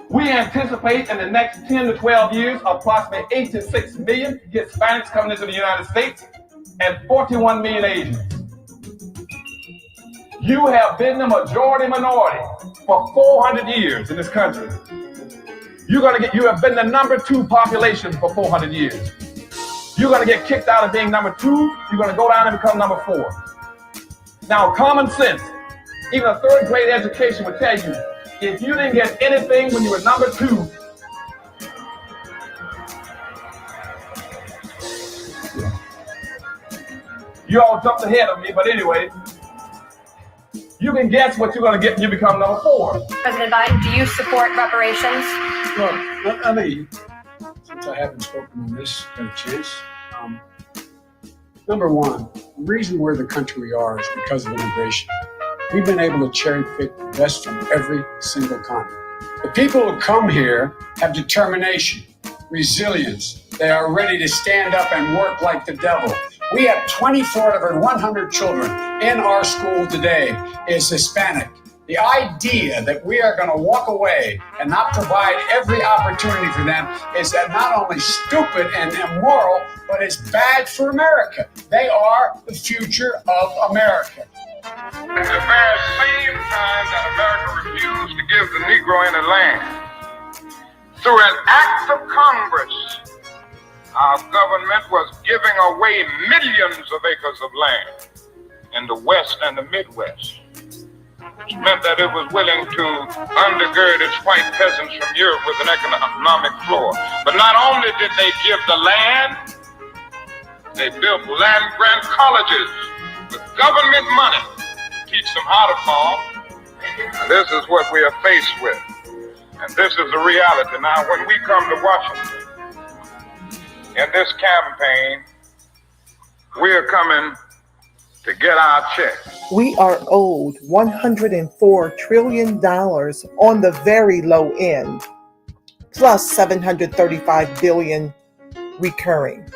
We anticipate in the next 10 to 12 years, approximately 8 to 6 million Hispanics coming into the United States and 41 million Asians. You have been the majority minority for 400 years in this country. You have been the number 2 population for 400 years. You're going to get kicked out of being number 2. You're going to go down and become number 4. Now, common sense, even a third grade education would tell you, if you didn't get anything when you were number 2, you all jumped ahead of me, but anyway, you can guess what you're going to get when you become number 4. President Biden, do you support reparations? Well, I mean, since I haven't spoken on this, got a chance. Number one, the reason we're the country we are is because of immigration. We've been able to cherry pick the best from every single continent. The people who come here have determination, resilience. They are ready to stand up and work like the devil. We have 24 of every 100 children in our school today is Hispanic. The idea that we are going to walk away and not provide every opportunity for them is that not only stupid and immoral, but it's bad for America. They are the future of America. At the very same time that America refused to give the Negro any land, through an act of Congress, our government was giving away millions of acres of land in the West and the Midwest. Which meant that it was willing to undergird its white peasants from Europe with an economic floor. But not only did they give the land, they built land-grant colleges with government money to teach them how to farm. And this is what we are faced with. And this is the reality. Now, when we come to Washington, in this campaign, we are coming to get our check. We are owed $104 trillion on the very low end, plus $735 billion recurring.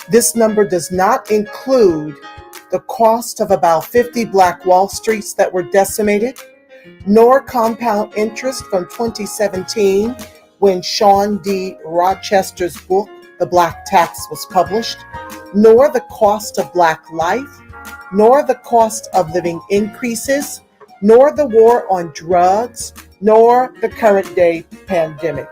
This number does not include the cost of about 50 Black Wall Streets that were decimated, nor compound interest from 2017 when Sean D. Rochester's book, The Black Tax, was published, nor the cost of Black life, nor the cost of living increases, nor the war on drugs, nor the current day pandemic.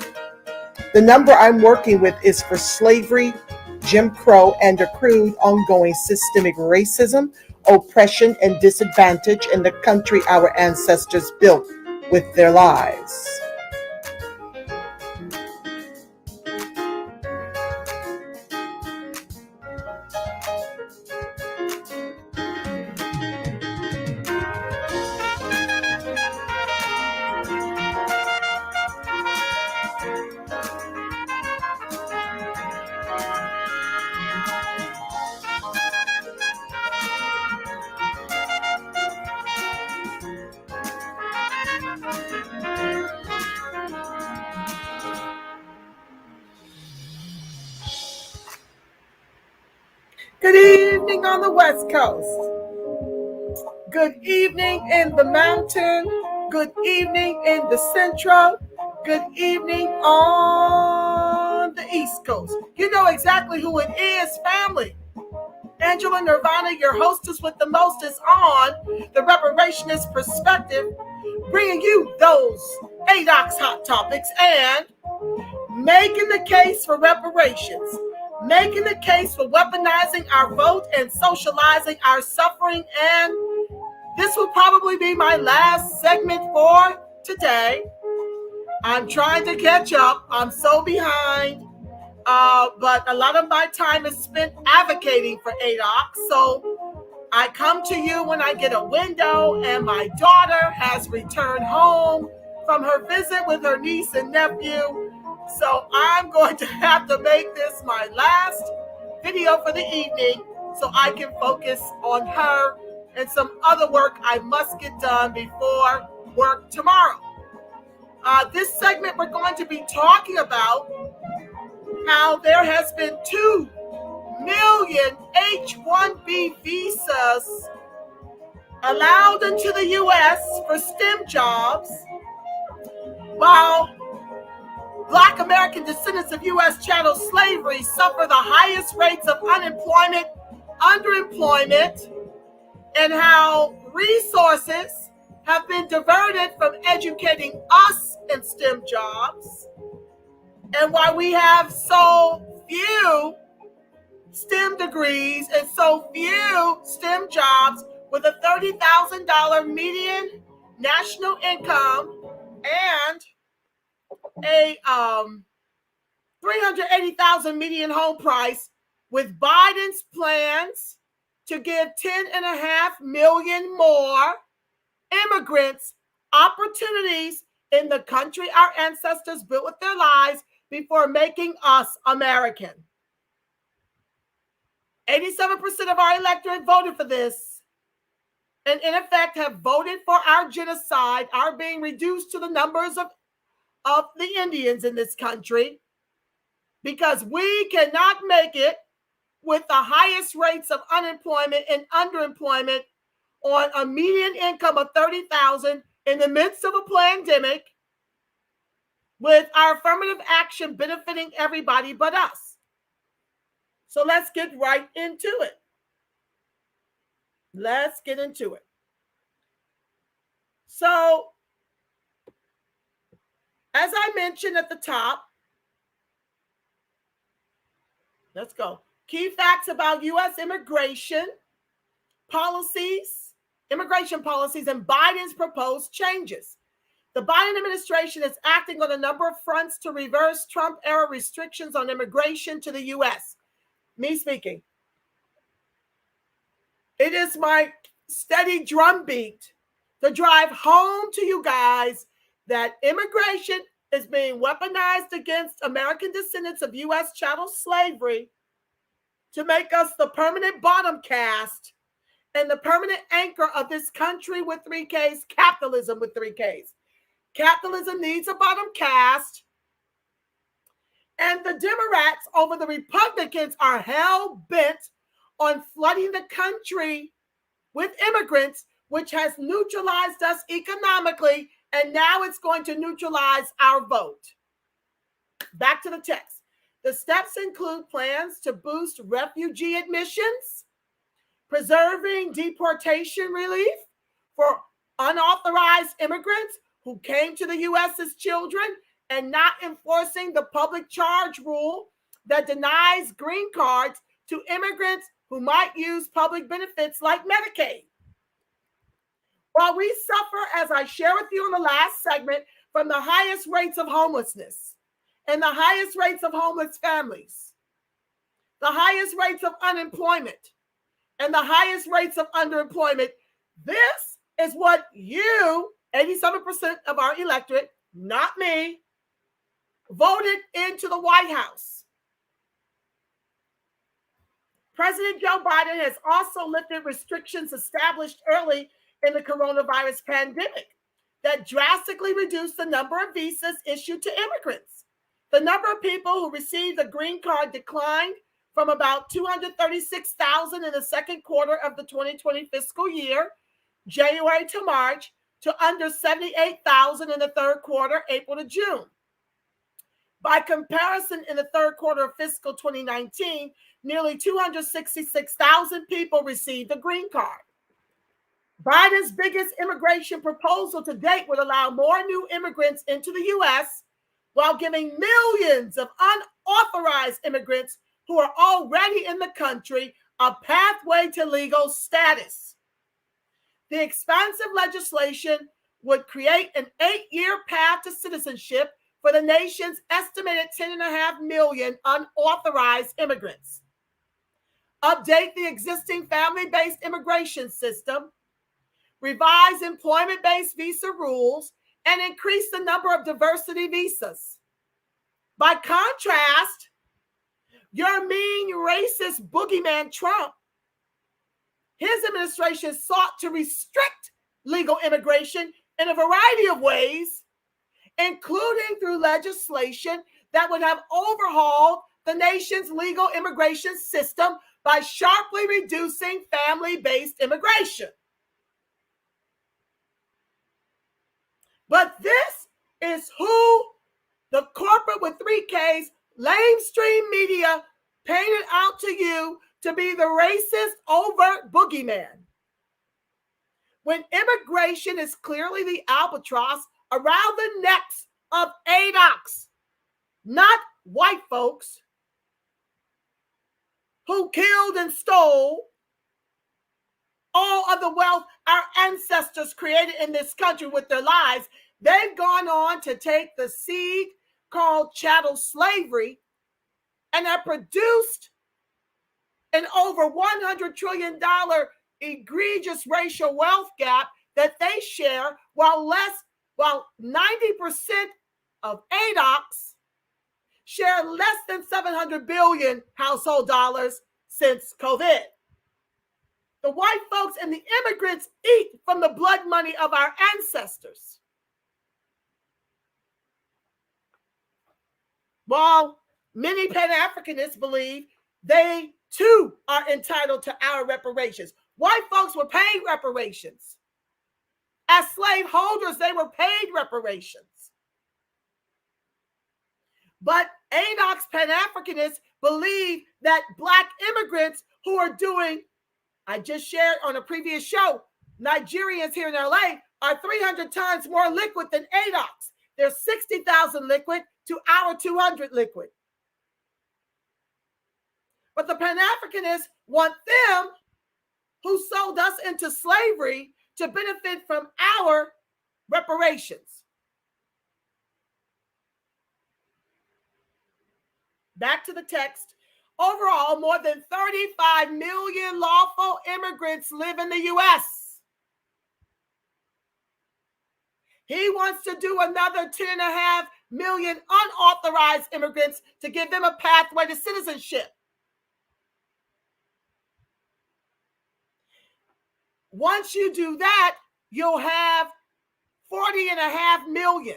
The number I'm working with is for slavery, Jim Crow, and accrued ongoing systemic racism, oppression, and disadvantage in the country our ancestors built with their lives. Good evening on the West Coast. Good evening in the mountain. Good evening in the central. Good evening on the East Coast. You know exactly who it is, family. Angela Nirvana, your hostess with the mostest on the Reparationist Perspective, bringing you those Adocs hot topics and making the case for reparations. Making the case for weaponizing our vote and socializing our suffering. And this will probably be my last segment for today. I'm trying to catch up. I'm so behind. But a lot of my time is spent advocating for Adocs. So I come to you when I get a window, and my daughter has returned home from her visit with her niece and nephew. So I'm going to have to make this my last video for the evening so I can focus on her and some other work I must get done before work tomorrow. This segment, we're going to be talking about how there has been 2 million H-1B visas allowed into the U.S. for STEM jobs, while Black American descendants of U.S. chattel slavery suffer the highest rates of unemployment, underemployment, and how resources have been diverted from educating us in STEM jobs, and why we have so few STEM degrees and so few STEM jobs with a $30,000 median national income and a $380,000 median home price, with Biden's plans to give 10.5 million more immigrants opportunities in the country our ancestors built with their lives before making us American. 87% of our electorate voted for this, and in effect have voted for our genocide, our being reduced to the numbers of the Indians in this country, because we cannot make it with the highest rates of unemployment and underemployment on a median income of $30,000 in the midst of a pandemic, with our affirmative action benefiting everybody but us. So let's get right into it. Let's get into it. So, as I mentioned at the top, let's go. Key facts about U.S. immigration policies, and Biden's proposed changes. The Biden administration is acting on a number of fronts to reverse Trump-era restrictions on immigration to the U.S. Me speaking. It is my steady drumbeat to drive home to you guys that immigration is being weaponized against American descendants of U.S. chattel slavery to make us the permanent bottom caste and the permanent anchor of this country with 3 Ks, capitalism with 3 Ks. Capitalism needs a bottom caste, and the Democrats over the Republicans are hell-bent on flooding the country with immigrants, which has neutralized us economically, and now it's going to neutralize our vote. Back to the text. The steps include plans to boost refugee admissions, preserving deportation relief for unauthorized immigrants who came to the U.S. as children, and not enforcing the public charge rule that denies green cards to immigrants who might use public benefits like Medicaid. While we suffer, as I share with you in the last segment, from the highest rates of homelessness and the highest rates of homeless families, the highest rates of unemployment, and the highest rates of underemployment, this is what you, 87% of our electorate, not me, voted into the White House. President Joe Biden has also lifted restrictions established early in the coronavirus pandemic that drastically reduced the number of visas issued to immigrants. The number of people who received a green card declined from about 236,000 in the second quarter of the 2020 fiscal year, January to March, to under 78,000 in the third quarter, April to June. By comparison, in the third quarter of fiscal 2019, nearly 266,000 people received a green card. Biden's biggest immigration proposal to date would allow more new immigrants into the U.S. while giving millions of unauthorized immigrants who are already in the country a pathway to legal status. The expansive legislation would create an 8-year path to citizenship for the nation's estimated 10.5 million unauthorized immigrants. Update the existing family-based immigration system, revise employment-based visa rules, and increase the number of diversity visas. By contrast, your mean racist boogeyman Trump, his administration sought to restrict legal immigration in a variety of ways, including through legislation that would have overhauled the nation's legal immigration system by sharply reducing family-based immigration. But this is who the corporate case, lamestream media painted out to you to be the racist, overt boogeyman, when immigration is clearly the albatross around the necks of Adocs, not white folks who killed and stole all of the wealth our ancestors created in this country with their lives. They've gone on to take the seed called chattel slavery and have produced an over $100 trillion egregious racial wealth gap that they share, while 90% of Adocs share less than 700 billion household dollars since COVID. The white folks and the immigrants eat from the blood money of our ancestors, while many Pan-Africanists believe they too are entitled to our reparations. White folks were paid reparations. As slave holders, they were paid reparations. But Adocs Pan-Africanists believe that Black immigrants who are doing, I just shared on a previous show, Nigerians here in LA are 300 times more liquid than Adocs. They're 60,000 liquid to our 200 liquid. But the Pan-Africanists want them who sold us into slavery to benefit from our reparations. Back to the text. Overall, more than 35 million lawful immigrants live in the U.S. He wants to do another 10.5 million unauthorized immigrants to give them a pathway to citizenship. Once you do that, you'll have 40.5 million.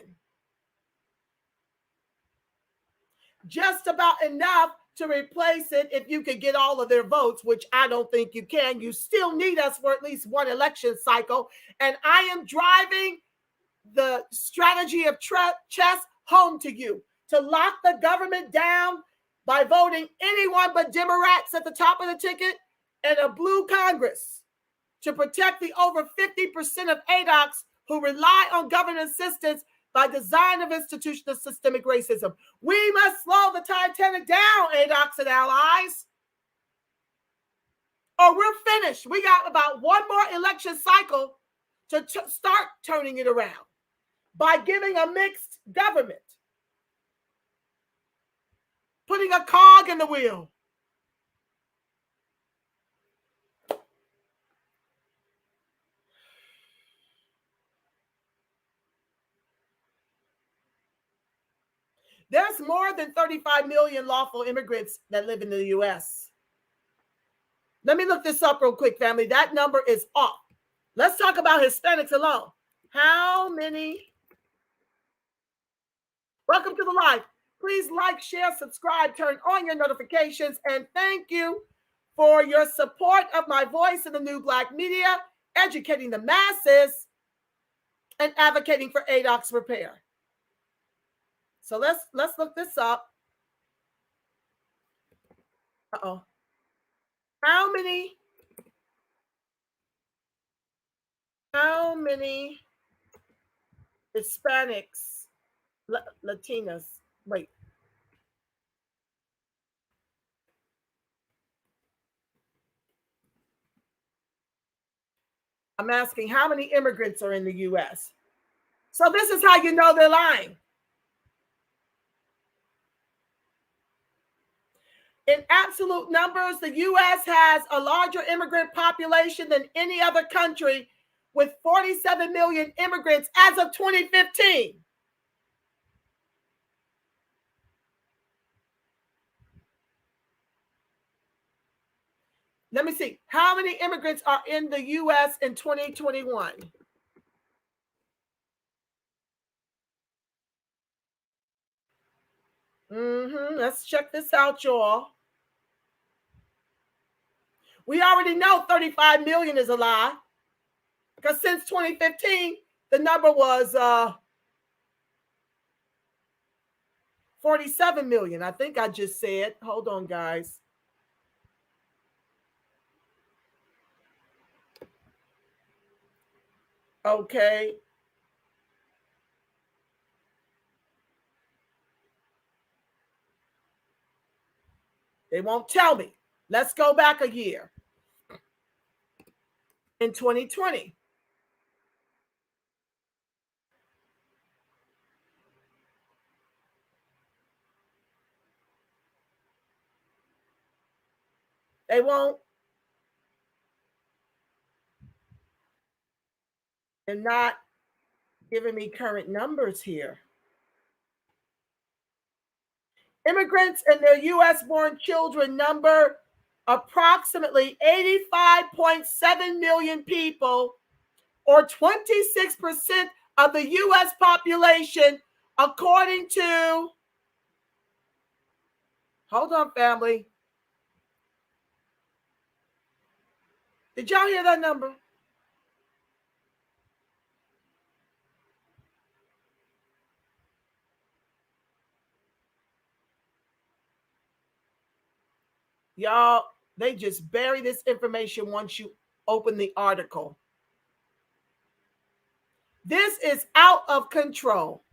Just about enough to replace it if you could get all of their votes, which I don't think you can. You still need us for at least one election cycle. And I am driving the strategy of chess home to you, to lock the government down by voting anyone but Democrats at the top of the ticket and a blue Congress, to protect the over 50% of Adocs who rely on government assistance by design of institutional systemic racism. We must slow the Titanic down, Adocs and allies, or we're finished. We got about one more election cycle to start turning it around by giving a mixed government, putting a cog in the wheel. There's more than 35 million lawful immigrants that live in the U.S. Let me look this up real quick, family. That number is off. Let's talk about Hispanics alone. How many? Welcome to the live. Please like, share, subscribe, turn on your notifications, and thank you for your support of my voice in the new Black media, educating the masses and advocating for Adocs repair. So let's look this up. Uh-oh. How many Hispanics, Latinas, wait. I'm asking how many immigrants are in the U.S. So this is how you know they're lying. In absolute numbers, the U.S. has a larger immigrant population than any other country, with 47 million immigrants as of 2015. Let me see. How many immigrants are in the U.S. in 2021? Let's check this out, y'all. We already know 35 million is a lie, because since 2015, the number was 47 million. I think I just said. Hold on, guys. Okay. They won't tell me. Let's go back a year. In 2020. They won't. They're not giving me current numbers here. Immigrants and their U.S. born children number approximately 85.7 million people, or 26% of the U.S. population, according to, hold on, family. Did y'all hear that number? Y'all, they just bury this information once you open the article. This is out of control.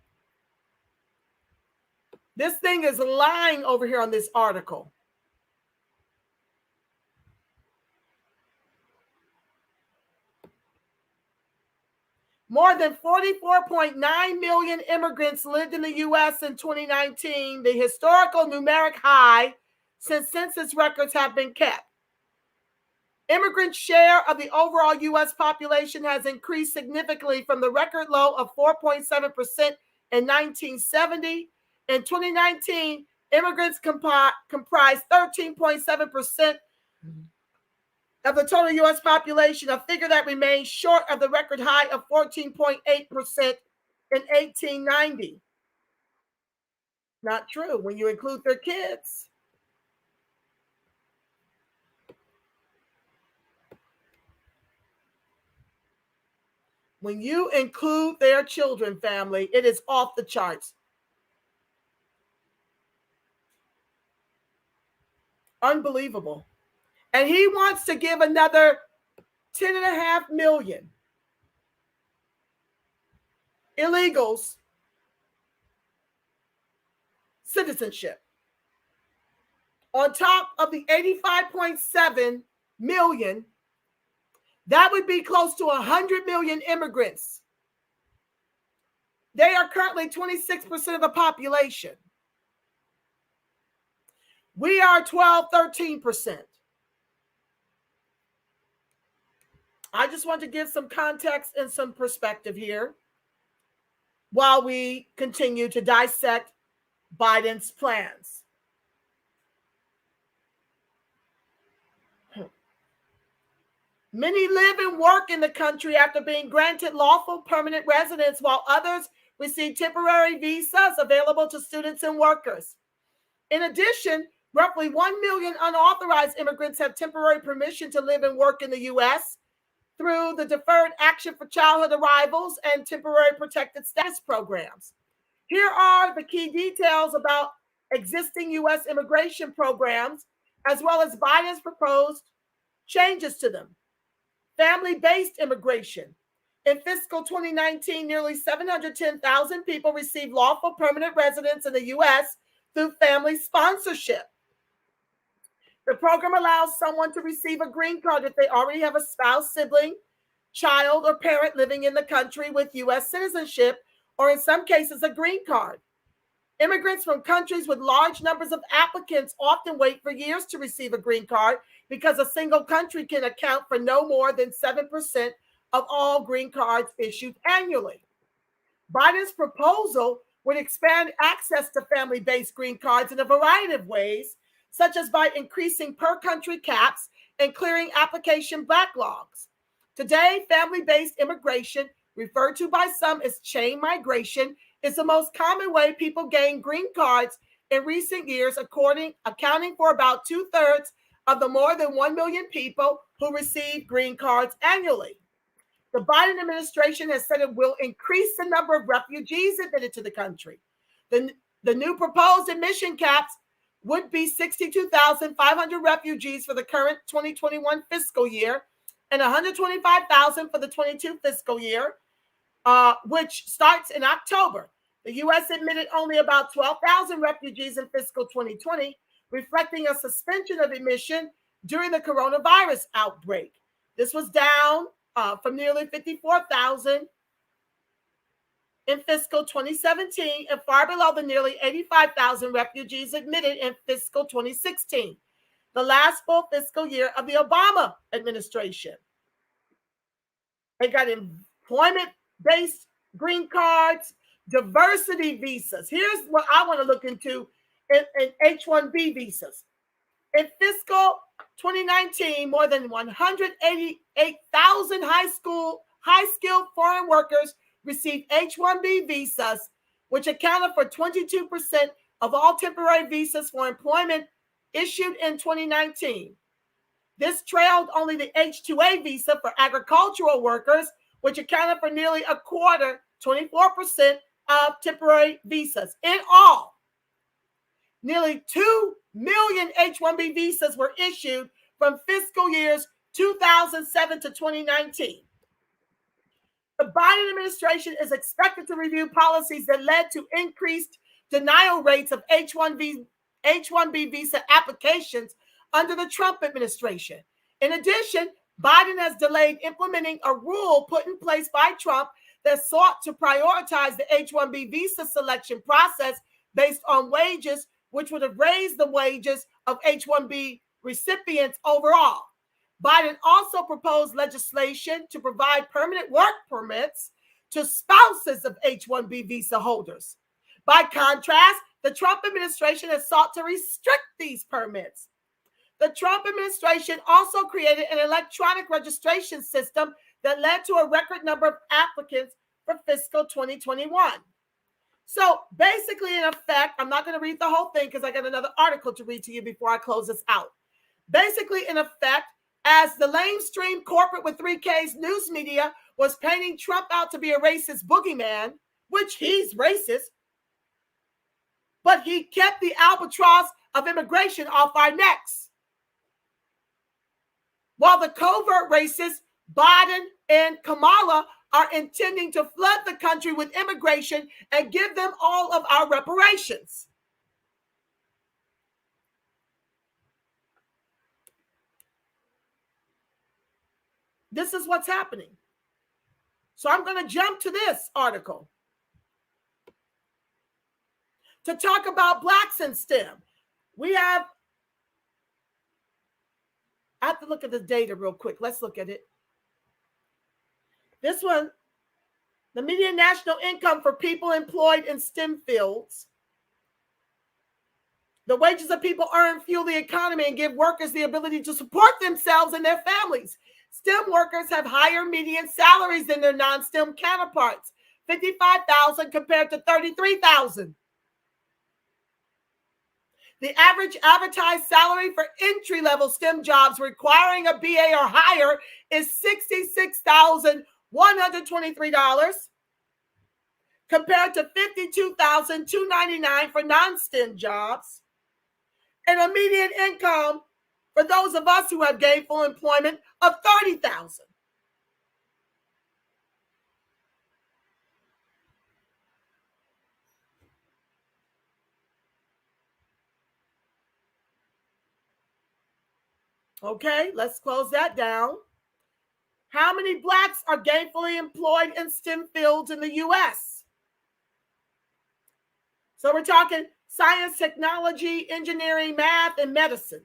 This thing is lying over here on this article. More than 44.9 million immigrants lived in the U.S. in 2019, the historical numeric high since census records have been kept. Immigrant share of the overall U.S. population has increased significantly from the record low of 4.7% in 1970. In 2019, immigrants comprised 13.7% of the total U.S. population, a figure that remains short of the record high of 14.8% in 1890. Not true when you include their kids. When you include their children, family, it is off the charts. Unbelievable. And he wants to give another 10.5 million illegals citizenship on top of the 85.7 million. That would be close to 100 million immigrants. They are currently 26% of the population. We are 12, 13%. I just want to give some context and some perspective here while we continue to dissect Biden's plans. Many live and work in the country after being granted lawful permanent residence, while others receive temporary visas available to students and workers. In addition, roughly 1 million unauthorized immigrants have temporary permission to live and work in the U.S. through the Deferred Action for Childhood Arrivals and Temporary Protected Status programs. Here are the key details about existing U.S. immigration programs, as well as Biden's proposed changes to them. Family-based immigration. In fiscal 2019, nearly 710,000 people received lawful permanent residence in the U.S. through family sponsorship. The program allows someone to receive a green card if they already have a spouse, sibling, child, or parent living in the country with U.S. citizenship, or in some cases, a green card. Immigrants from countries with large numbers of applicants often wait for years to receive a green card because a single country can account for no more than 7% of all green cards issued annually. Biden's proposal would expand access to family-based green cards in a variety of ways, such as by increasing per-country caps and clearing application backlogs. Today, family-based immigration, referred to by some as chain migration, is the most common way people gain green cards in recent years, accounting for about 2/3 of the more than 1 million people who receive green cards annually. The Biden administration has said it will increase the number of refugees admitted to the country. The The new proposed admission caps would be 62,500 refugees for the current 2021 fiscal year and 125,000 for the 22 fiscal year, which starts in October. The U.S. admitted only about 12,000 refugees in fiscal 2020, reflecting a suspension of admission during the coronavirus outbreak. This was down from nearly 54,000 in fiscal 2017 and far below the nearly 85,000 refugees admitted in fiscal 2016, the last full fiscal year of the Obama administration. They got employment-based green cards, diversity visas. Here's what I want to look into in H-1B visas. In fiscal 2019, more than 188,000 high-skilled foreign workers received H-1B visas, which accounted for 22% of all temporary visas for employment issued in 2019. This trailed only the H-2A visa for agricultural workers, which accounted for nearly a quarter, 24% of temporary visas. In all, nearly 2 million H-1B visas were issued from fiscal years 2007 to 2019. The Biden administration is expected to review policies that led to increased denial rates of H-1B visa applications under the Trump administration. In addition, Biden has delayed implementing a rule put in place by Trump that sought to prioritize the H-1B visa selection process based on wages, which would have raised the wages of H-1B recipients overall. Biden also proposed legislation to provide permanent work permits to spouses of H-1B visa holders. By contrast, the Trump administration has sought to restrict these permits. The Trump administration also created an electronic registration system that led to a record number of applicants for fiscal 2021. So basically, in effect, I'm not going to read the whole thing because I got another article to read to you before I close this out. Basically, in effect, as the lamestream corporate with 3Ks news media was painting Trump out to be a racist boogeyman, which he's racist, but he kept the albatross of immigration off our necks. While the covert racists, Biden and Kamala, are intending to flood the country with immigration and give them all of our reparations. This is what's happening. So I'm going to jump to this article to talk about blacks in STEM. I have to look at the data real quick. Let's look at it. This one, the median national income for people employed in STEM fields. The wages of people earn fuel the economy and give workers the ability to support themselves and their families. STEM workers have higher median salaries than their non-STEM counterparts, $55,000 compared to $33,000. The average advertised salary for entry-level STEM jobs requiring a BA or higher is $66,123 compared to $52,299 for non-STEM jobs, and a median income for those of us who have gainful employment of $30,000. Okay, let's close that down. How many blacks are gainfully employed in STEM fields in the U.S.? So we're talking science, technology, engineering, math, and medicine.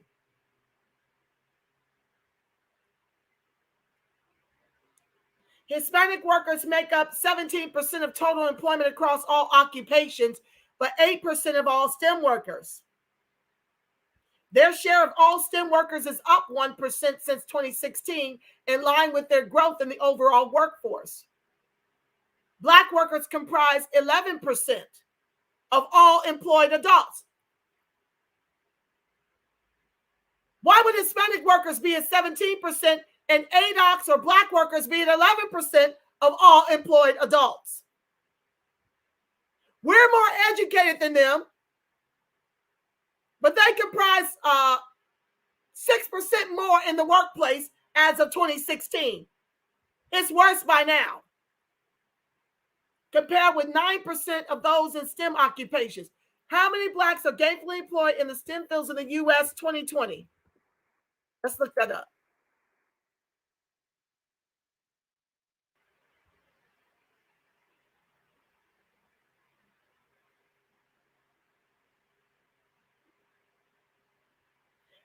Hispanic workers make up 17% of total employment across all occupations, but 8% of all STEM workers. Their share of all STEM workers is up 1% since 2016, in line with their growth in the overall workforce. Black workers comprise 11% of all employed adults. Why would Hispanic workers be at 17% and Adocs or Black workers be at 11% of all employed adults? We're more educated than them, but they comprise 6% more in the workplace as of 2016. It's worse by now, compared with 9% of those in STEM occupations. How many blacks are gainfully employed in the STEM fields in the U.S. 2020? Let's look that up.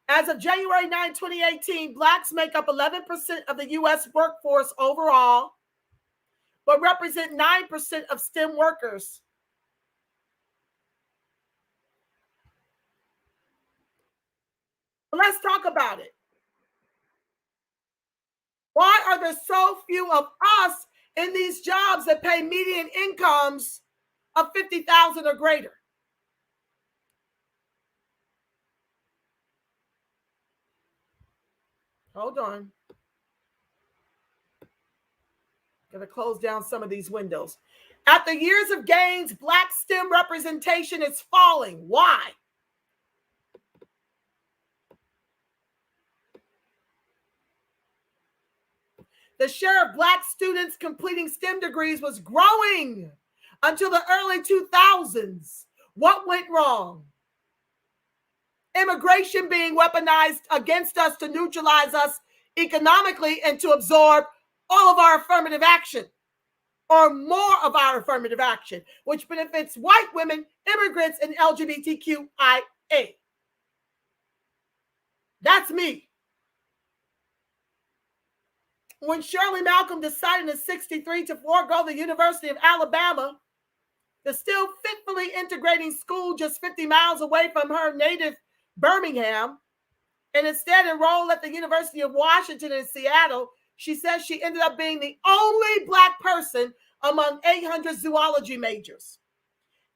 As of January 9, 2018, blacks make up 11% of the U.S. workforce overall, but represent 9% of STEM workers. Let's talk about it. Why are there so few of us in these jobs that pay median incomes of $50,000 or greater? Hold on. Gonna close down some of these windows. After years of gains, black STEM representation is falling. Why? The share of black students completing STEM degrees was growing until the early 2000s. What went wrong? Immigration being weaponized against us to neutralize us economically and to absorb all of our affirmative action, or more of our affirmative action, which benefits white women, immigrants, and LGBTQIA. That's me. When Shirley Malcolm decided in 1963 to forego the University of Alabama, the still fitfully integrating school just 50 miles away from her native Birmingham, and instead enrolled at the University of Washington in Seattle, she says she ended up being the only black person among 800 zoology majors.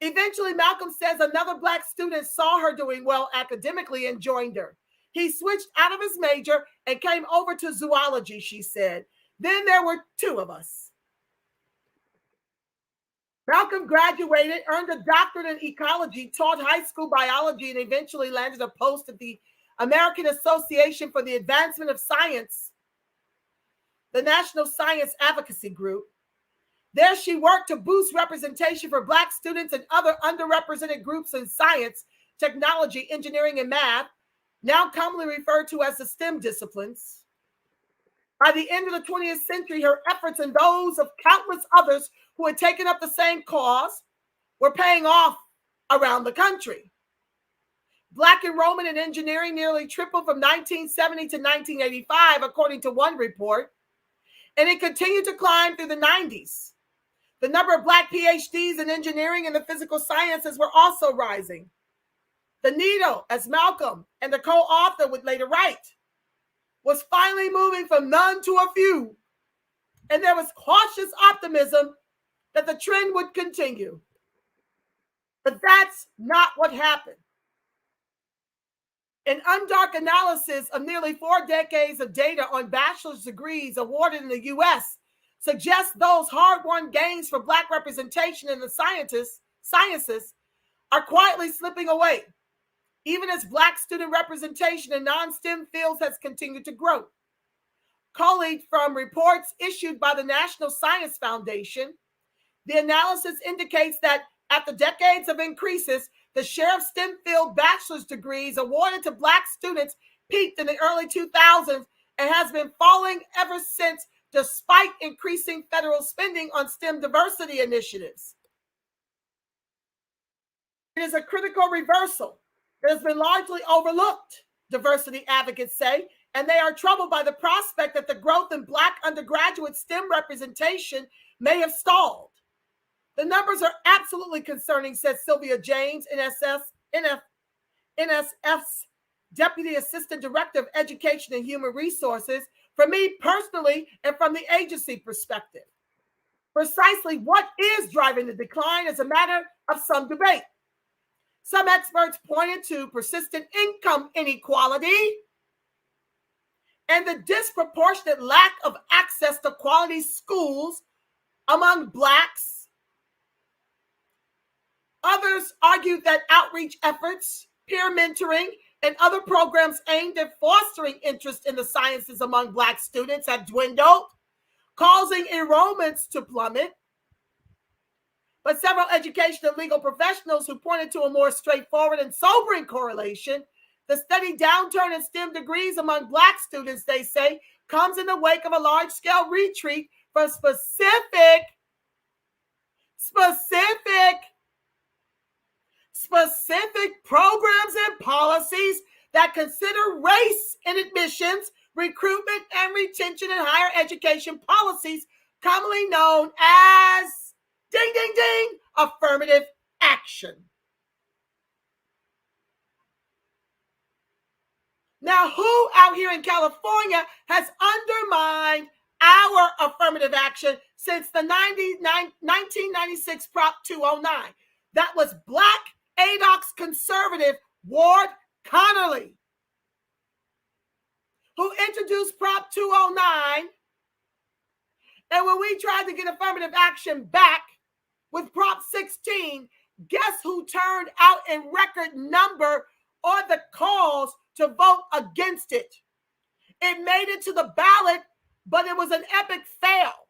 Eventually, Malcolm says another black student saw her doing well academically and joined her. He switched out of his major and came over to zoology, she said. Then there were two of us. Malcolm graduated, earned a doctorate in ecology, taught high school biology, and eventually landed a post at the American Association for the Advancement of Science, the National Science Advocacy Group. There she worked to boost representation for black students and other underrepresented groups in science, technology, engineering, and math, now commonly referred to as the STEM disciplines. By the end of the 20th century, her efforts and those of countless others who had taken up the same cause were paying off around the country. Black enrollment in engineering nearly tripled from 1970 to 1985, according to one report, and it continued to climb through the 90s. The number of black PhDs in engineering and the physical sciences were also rising. The needle, as Malcolm and the co-author would later write, was finally moving from none to a few, and there was cautious optimism that the trend would continue. But that's not what happened. An undark analysis of nearly 4 decades of data on bachelor's degrees awarded in the U.S. suggests those hard-won gains for black representation in the sciences are quietly slipping away, even as black student representation in non-STEM fields has continued to grow. Culled from reports issued by the National Science Foundation, the analysis indicates that after decades of increases, the share of STEM field bachelor's degrees awarded to black students peaked in the early 2000s and has been falling ever since, despite increasing federal spending on STEM diversity initiatives. It is a critical reversal that has been largely overlooked, diversity advocates say, and they are troubled by the prospect that the growth in black undergraduate STEM representation may have stalled. The numbers are absolutely concerning, says Sylvia James, NSF's Deputy Assistant Director of Education and Human Resources, from me personally and from the agency perspective. Precisely what is driving the decline is a matter of some debate. Some experts pointed to persistent income inequality and the disproportionate lack of access to quality schools among blacks Others argued that outreach efforts, peer mentoring, and other programs aimed at fostering interest in the sciences among Black students have dwindled, causing enrollments to plummet. But several educational and legal professionals who pointed to a more straightforward and sobering correlation, the steady downturn in STEM degrees among Black students, they say, comes in the wake of a large-scale retreat from specific programs and policies that consider race in admissions, recruitment, and retention in higher education policies, commonly known as, ding, ding, ding, affirmative action. Now, who out here in California has undermined our affirmative action since the 1996 Prop 209? That was Black Adocs conservative Ward Connerly, who introduced Prop 209. And when we tried to get affirmative action back with Prop 16, guess who turned out in record number on the calls to vote against it? It made it to the ballot, but it was an epic fail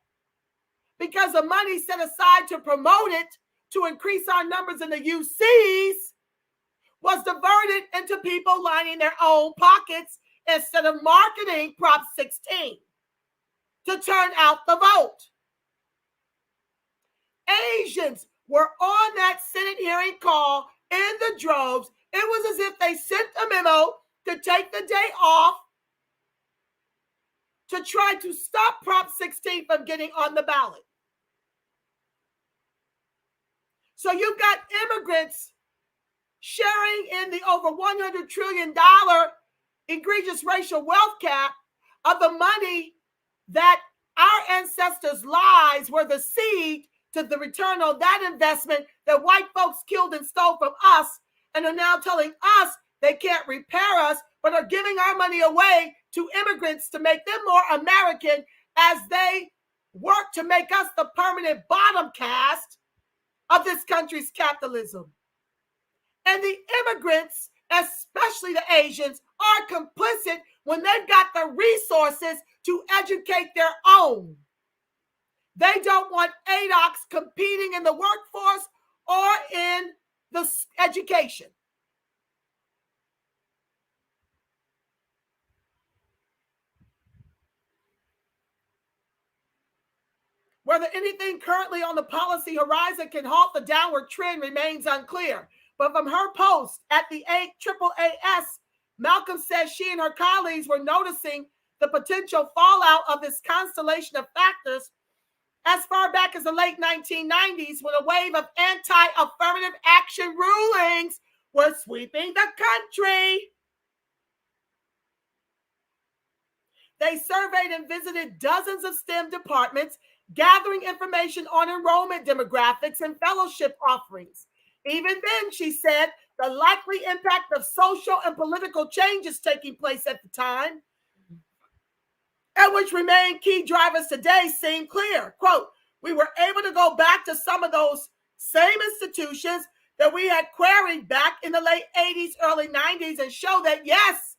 because the money set aside to promote it, to increase our numbers in the UCs, was diverted into people lining their own pockets instead of marketing Prop 16 to turn out the vote. Asians were on that Senate hearing call in the droves. It was as if they sent a memo to take the day off to try to stop Prop 16 from getting on the ballot. So you've got immigrants sharing in the over $100 trillion egregious racial wealth cap of the money that our ancestors' lives were the seed to the return on that investment that white folks killed and stole from us, and are now telling us they can't repair us, but are giving our money away to immigrants to make them more American as they work to make us the permanent bottom caste of this country's capitalism. And the immigrants, especially the Asians, are complicit when they've got the resources to educate their own. They don't want Adocs competing in the workforce or in the education. Whether anything currently on the policy horizon can halt the downward trend remains unclear. But from her post at the AAAS, Malcolm says she and her colleagues were noticing the potential fallout of this constellation of factors as far back as the late 1990s, when a wave of anti-affirmative action rulings were sweeping the country. They surveyed and visited dozens of STEM departments, gathering information on enrollment demographics and fellowship offerings. Even then, she said, the likely impact of social and political changes taking place at the time, and which remain key drivers today, seem clear. Quote, we were able to go back to some of those same institutions that we had queried back in the late 80s, early 90s, and show that, yes,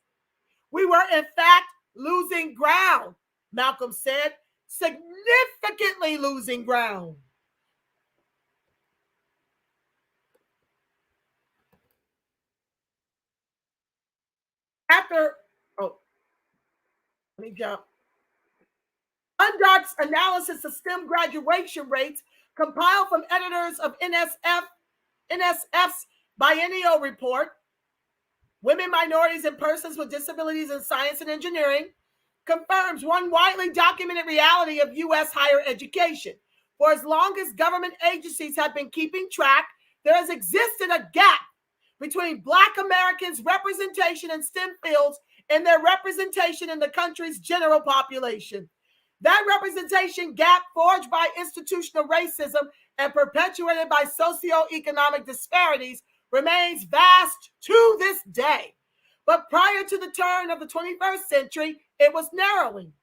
we were in fact losing ground, Malcolm said, significantly losing ground. Let me jump. Adocs analysis of STEM graduation rates compiled from editors of NSF's biennial report, Women, Minorities, and Persons with Disabilities in Science and Engineering, confirms one widely documented reality of U.S. higher education. For as long as government agencies have been keeping track, there has existed a gap between Black Americans' representation in STEM fields and their representation in the country's general population. That representation gap, forged by institutional racism and perpetuated by socioeconomic disparities, remains vast to this day. But prior to the turn of the 21st century, it was narrowing.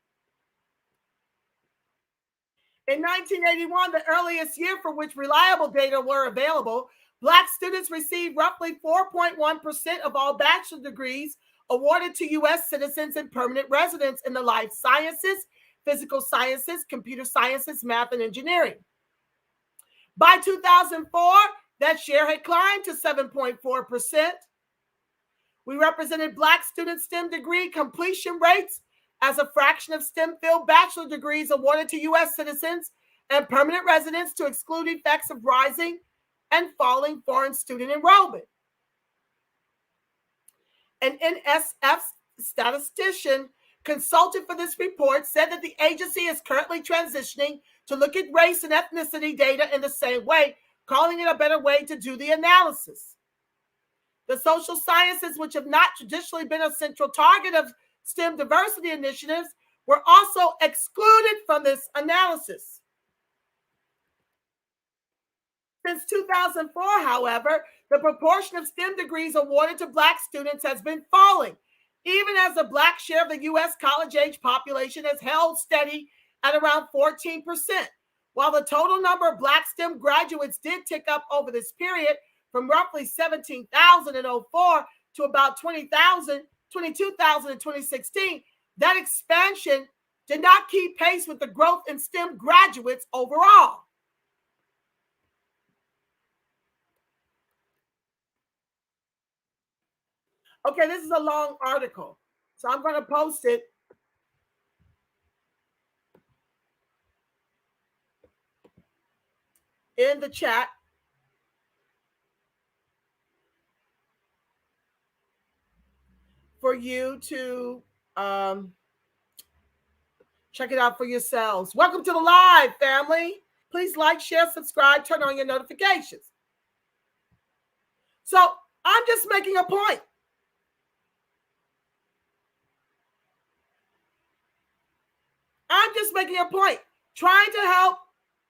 In 1981, the earliest year for which reliable data were available, Black students receive roughly 4.1% of all bachelor degrees awarded to U.S. citizens and permanent residents in the life sciences, physical sciences, computer sciences, math, and engineering. By 2004, that share had climbed to 7.4%. We represented Black student STEM degree completion rates as a fraction of STEM-filled bachelor degrees awarded to U.S. citizens and permanent residents to exclude effects of rising and falling foreign student enrollment. An NSF statistician consulted for this report said that the agency is currently transitioning to look at race and ethnicity data in the same way, calling it a better way to do the analysis. The social sciences, which have not traditionally been a central target of STEM diversity initiatives, were also excluded from this analysis. Since 2004, however, the proportion of STEM degrees awarded to Black students has been falling, even as the Black share of the U.S. college-age population has held steady at around 14%. While the total number of Black STEM graduates did tick up over this period from roughly 17,000 in 2004 to about 22,000 in 2016, that expansion did not keep pace with the growth in STEM graduates overall. Okay, this is a long article, so I'm going to post it in the chat for you to check it out for yourselves. Welcome to the live, family. Please like, share, subscribe, turn on your notifications. So I'm just making a point. I'm just making a point, trying to help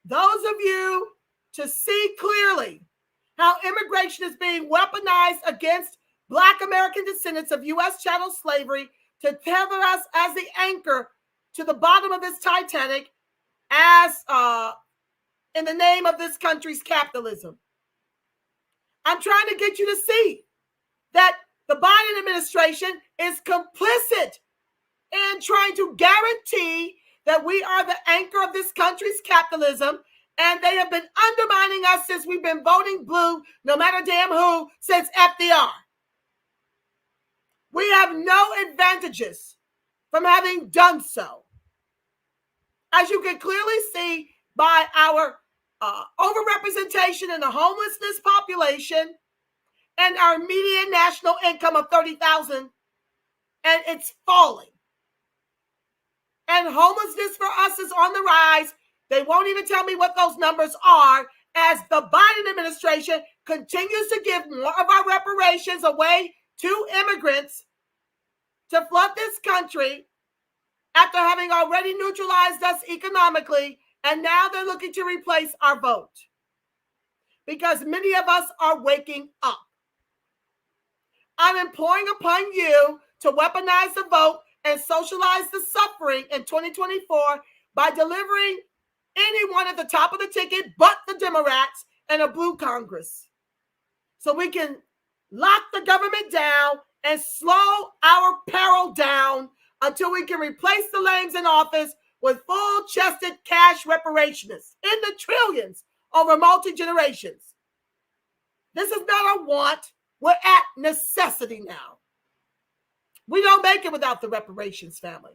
those of you to see clearly how immigration is being weaponized against Black American descendants of U.S. chattel slavery to tether us as the anchor to the bottom of this Titanic as in the name of this country's capitalism. I'm trying to get you to see that the Biden administration is complicit in trying to guarantee that we are the anchor of this country's capitalism, and they have been undermining us since we've been voting blue, no matter damn who, since FDR. We have no advantages from having done so. As you can clearly see by our overrepresentation in the homelessness population and our median national income of $30,000, and it's falling. And homelessness for us is on the rise. They won't even tell me what those numbers are as the Biden administration continues to give more of our reparations away to immigrants to flood this country after having already neutralized us economically, and now they're looking to replace our vote because many of us are waking up. I'm imploring upon you to weaponize the vote and socialize the suffering in 2024 by delivering anyone at the top of the ticket but the Democrats and a blue Congress, so we can lock the government down and slow our peril down until we can replace the lames in office with full-chested cash reparationists in the trillions over multi-generations. This is not a want. We're at necessity now. We don't make it without the reparations, family.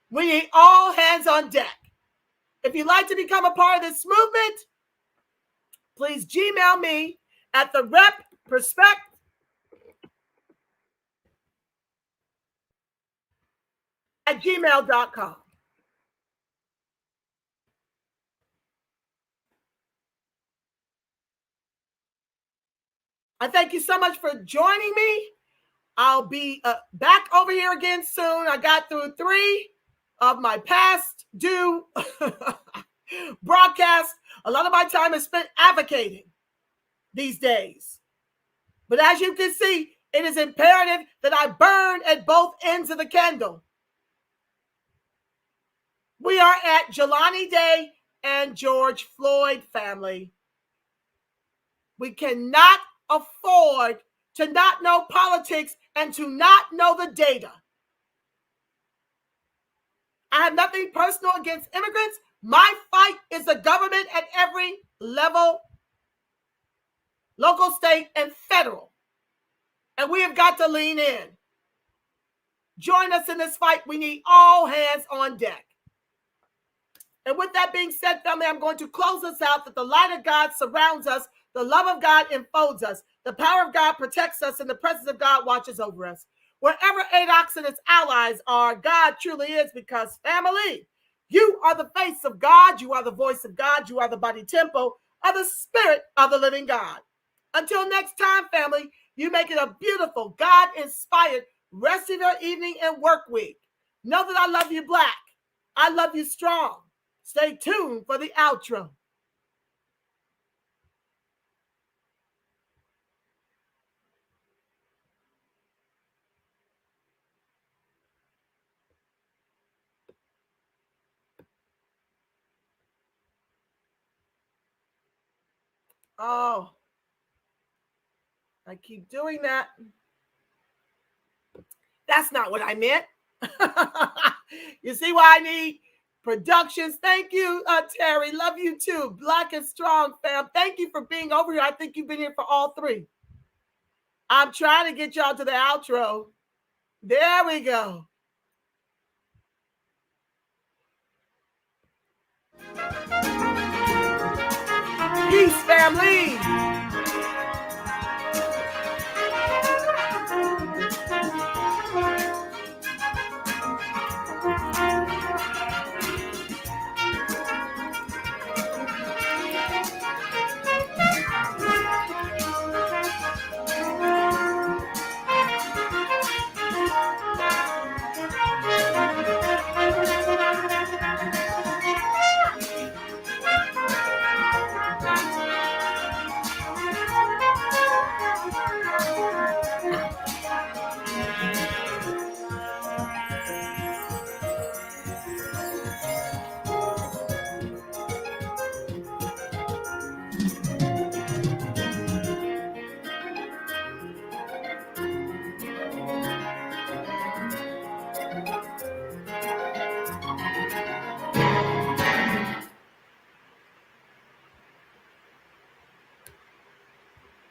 We need all hands on deck. If you'd like to become a part of this movement, please Gmail me at thereperspect@gmail.com. I thank you so much for joining me. I'll be back over here again soon. I got through 3 of my past due broadcasts. A lot of my time is spent advocating these days. But as you can see, it is imperative that I burn at both ends of the candle. We are at Jelani Day and George Floyd, family. We cannot afford to not know politics and to not know the data. I have nothing personal against immigrants. My fight is the government at every level, local, state, and federal. And we have got to lean in. Join us in this fight. We need all hands on deck. And with that being said, family, I'm going to close us out that the light of God surrounds us. The love of God enfolds us. The power of God protects us, and the presence of God watches over us. Wherever Adocs and its allies are, God truly is, because family, you are the face of God. You are the voice of God. You are the body temple of the Spirit of the living God. Until next time, family, you make it a beautiful, God-inspired rest of your evening and work week. Know that I love you black. I love you strong. Stay tuned for the outro. Oh, I keep doing that. That's not what I meant. You see why I need productions? Thank you, Terry. Love you too. Black and strong, fam. Thank you for being over here. I think you've been here for all three. I'm trying to get y'all to the outro. There we go. Peace, family.